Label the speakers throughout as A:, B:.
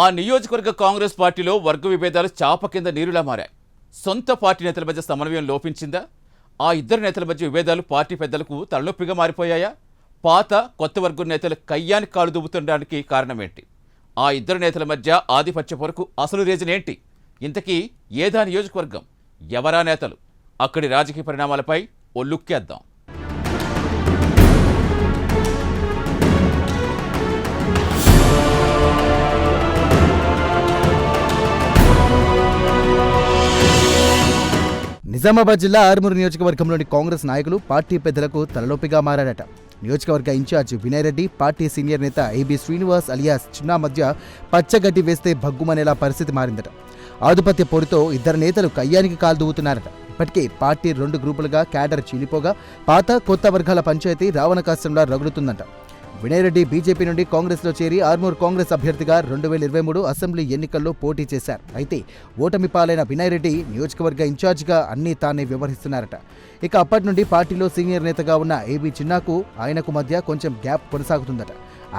A: ఆ నియోజకవర్గ కాంగ్రెస్ పార్టీలో వర్గ విభేదాలు చాప కింద నీరులా మారాయి. సొంత పార్టీ నేతల మధ్య సమన్వయం లోపించిందా? ఆ ఇద్దరు నేతల మధ్య విభేదాలు పార్టీ పెద్దలకు తలనొప్పిగా మారిపోయాయా? పాత కొత్త వర్గం నేతలు కయ్యానికి కాలు దువ్వుతుండడానికి కారణమేంటి? ఆ ఇద్దరు నేతల మధ్య ఆధిపత్య పొరకు అసలు రీజన్ ఏంటి? ఇంతకీ ఏదా నియోజకవర్గం, ఎవరా నేతలు? అక్కడి రాజకీయ పరిణామాలపై ఓ లుక్కేద్దాం.
B: నిజామాబాద్ జిల్లా ఆర్మూరు నియోజకవర్గంలోని కాంగ్రెస్ నాయకులు పార్టీ పెద్దలకు తలనొప్పిగా మారారట. నియోజకవర్గ in charge Vinay Reddy, party senior నేత ఏబీ శ్రీనివాస్ అలియాస్ చిన్నా మధ్య పచ్చగడ్డి వేస్తే భగ్గుమనేలా పరిస్థితి మారిందట. ఆధిపత్య పోరుతో ఇద్దరు నేతలు కయ్యానికి కాలు దువ్వుతున్నారట. ఇప్పటికే పార్టీ 2 గ్రూపులుగా క్యాడర్ చీలిపోగా పాత కొత్త వర్గాల పంచాయతీ రావణ కాష్టంలా రగులుతుందట. వినయ్ రెడ్డి బీజేపీ నుండి కాంగ్రెస్లో చేరి ఆర్మూర్ కాంగ్రెస్ అభ్యర్థిగా 2023 అసెంబ్లీ ఎన్నికల్లో పోటీ చేశారు. అయితే ఓటమి పాలైన వినయ్ రెడ్డి నియోజకవర్గ ఇన్ఛార్జిగా అన్నీ తానే వ్యవహరిస్తున్నారట. ఇక అప్పటి నుండి పార్టీలో సీనియర్ నేతగా ఉన్న ఏబీ చిన్నాకు ఆయనకు మధ్య కొంచెం గ్యాప్ కొనసాగుతుందట.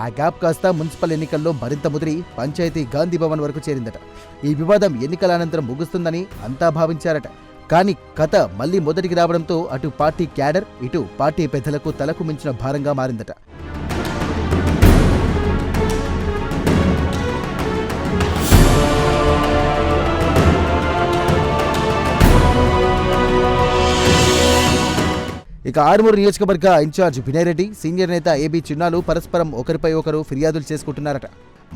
B: ఆ గ్యాప్ కాస్త మున్సిపల్ ఎన్నికల్లో మరింత ముదిరి పంచాయతీ గాంధీ భవన్ వరకు చేరిందట. ఈ వివాదం ఎన్నికల అనంతరం ముగుస్తుందని అంతా భావించారట. కానీ కథ మళ్లీ మొదటికి రావడంతో అటు పార్టీ క్యాడర్, ఇటు పార్టీ పెద్దలకు తలకు మించిన భారంగా మారిందట. ఇక ఆర్మూరు నియోజకవర్గ ఇన్ఛార్జ్ వినయ్ రెడ్డి, సీనియర్ నేత ఏబీ చిన్నాలు పరస్పరం ఒకరిపై ఒకరు ఫిర్యాదులు చేసుకుంటున్నారట.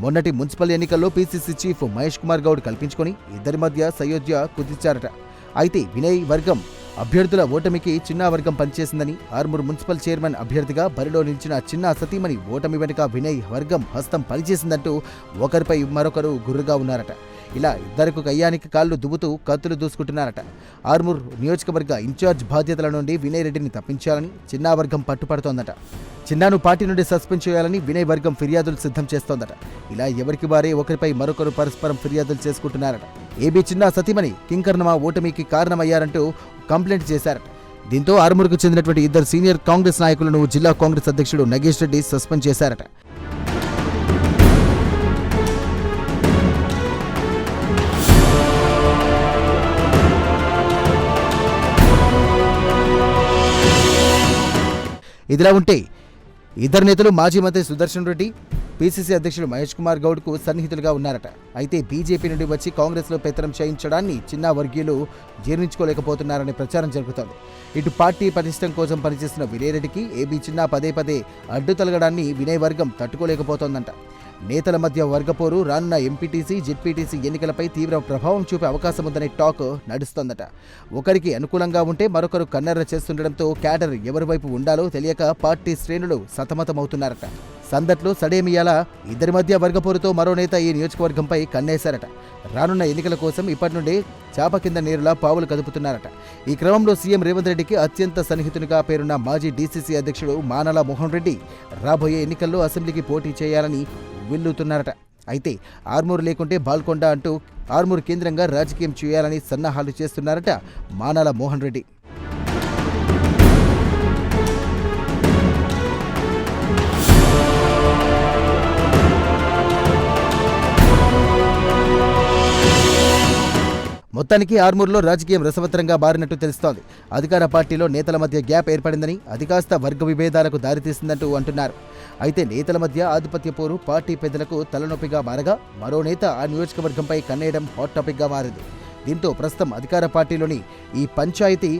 B: మొన్నటి మున్సిపల్ ఎన్నికల్లో పీసీసీ చీఫ్ మహేష్ కుమార్ గౌడ్ కల్పించుకొని ఇద్దరి మధ్య సయోధ్య కుదిర్చారట. అయితే వినయ్ వర్గం అభ్యర్థుల ఓటమికి చిన్నా వర్గం పనిచేసిందని, ఆర్మూరు మున్సిపల్ చైర్మన్ అభ్యర్థిగా బరిలో నిలిచిన చిన్నా సతీమణి ఓటమి వెనుక వినయ్ వర్గం హస్తం పనిచేసిందంటూ ఒకరిపై మరొకరు గుర్రుగా ఉన్నారట. ఇలా ఇద్దరికి కయ్యానికి కాళ్లు దువ్వుతూ కత్తులు దూసుకుంటున్నారట. ఆర్మూర్ నియోజకవర్గ ఇన్ఛార్జ్ బాధ్యతల నుండి వినయ్ రెడ్డిని తప్పించాలని చిన్నా వర్గం పట్టుపడుతోందట. చిన్నాను పార్టీ నుండి సస్పెండ్ చేయాలని వినయ్ వర్గం ఫిర్యాదులు సిద్ధం చేస్తోందట. ఇలా ఎవరికి వారే ఒకరిపై మరొకరు పరస్పరం ఫిర్యాదులు చేసుకుంటున్నారట. ఏబీ చిన్నా సతీమణి కింకర్ణమా ఓటమికి కారణమయ్యారంటూ కంప్లైంట్ చేశారట. దీంతో ఆర్మూర్కు చెందినటువంటి ఇద్దరు సీనియర్ కాంగ్రెస్ నాయకులను జిల్లా కాంగ్రెస్ అధ్యక్షుడు నగేష్ రెడ్డి సస్పెండ్ చేశారట. ఇదిలా ఉంటే ఇద్దరు నేతలు మాజీ మంత్రి సుదర్శన్ రెడ్డి, పీసీసీ అధ్యక్షుడు మహేష్ కుమార్ గౌడ్కు సన్నిహితులుగా ఉన్నారట. అయితే బీజేపీ నుండి వచ్చి కాంగ్రెస్లో పెత్తనం చేయించడాన్ని చిన్నా వర్గీయులు జీర్ణించుకోలేకపోతున్నారనే ప్రచారం జరుగుతోంది. ఇటు పార్టీ పటిష్టం కోసం పనిచేస్తున్న వినయ్ రెడ్డికి ఏబీ చిన్నా పదే పదే అడ్డు తొలగడాన్ని వినయ్ వర్గం తట్టుకోలేకపోతోందంట. నేతల మధ్య వర్గపోరు రానున్న ఎంపీటీసీ, జెడ్పీటీసీ ఎన్నికలపై తీవ్ర ప్రభావం చూపే అవకాశం ఉందనే టాక్ నడుస్తోందట. ఒకరికి అనుకూలంగా ఉంటే మరొకరు కన్నెర్ర చేస్తుండడంతో క్యాడర్ ఎవరి వైపు ఉండాలో తెలియక పార్టీ శ్రేణులు సతమతమవుతున్నారట. సందట్లో సడేమియాలా ఇద్దరి మధ్య వర్గపోరుతో మరో నేత ఈ నియోజకవర్గంపై కన్నేశారట. రానున్న ఎన్నికల కోసం ఇప్పటి నుండే చాప కింద నీరులా పావులు కదుపుతున్నారట. ఈ క్రమంలో సీఎం రేవంత్ రెడ్డికి అత్యంత సన్నిహితునిగా పేరున్న మాజీ డీసీసీ అధ్యక్షుడు మానల మోహన్ రెడ్డి రాబోయే ఎన్నికల్లో అసెంబ్లీకి పోటీ చేయాలని విల్లుతున్నారట. అయితే ఆర్మూరు లేకుంటే బాల్కొండ అంటూ ఆర్మూరు కేంద్రంగా రాజకీయం చేయాలని సన్నాహాలు చేస్తున్నారట మానల మోహన్ రెడ్డి. మొత్తానికి ఆర్మూర్లో రాజకీయం రసవత్తరంగా మారినట్టు తెలుస్తోంది. అధికార పార్టీలో నేతల మధ్య గ్యాప్ ఏర్పడిందని, అది కాస్త వర్గ విభేదాలకు దారితీసిందంటూ అంటున్నారు. అయితే నేతల మధ్య ఆధిపత్య పోరు పార్టీ పెద్దలకు తలనొప్పిగా మారగా మరో నేత ఆ నియోజకవర్గంపై కన్నేయడం హాట్ టాపిక్గా మారింది. దీంతో ప్రస్తుతం అధికార పార్టీలోని ఈ పంచాయతీ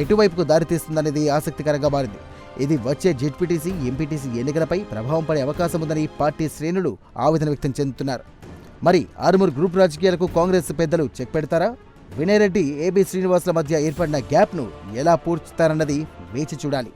B: ఎటువైపుకు దారితీస్తుందనేది ఆసక్తికరంగా మారింది. ఇది వచ్చే జెడ్పీటీసీ, ఎంపీటీసీ ఎన్నికలపై ప్రభావం పడే అవకాశం ఉందని పార్టీ శ్రేణులు ఆవేదన వ్యక్తం చెందుతున్నారు. మరి ఆర్మూర్ గ్రూప్ రాజకీయాలకు కాంగ్రెస్ పెద్దలు చెక్ పెడతారా? వినయ్ రెడ్డి, ఏబీ శ్రీనివాస్ల మధ్య ఏర్పడిన గ్యాప్ను ఎలా పూడ్చుతారన్నది వేచి చూడాలి.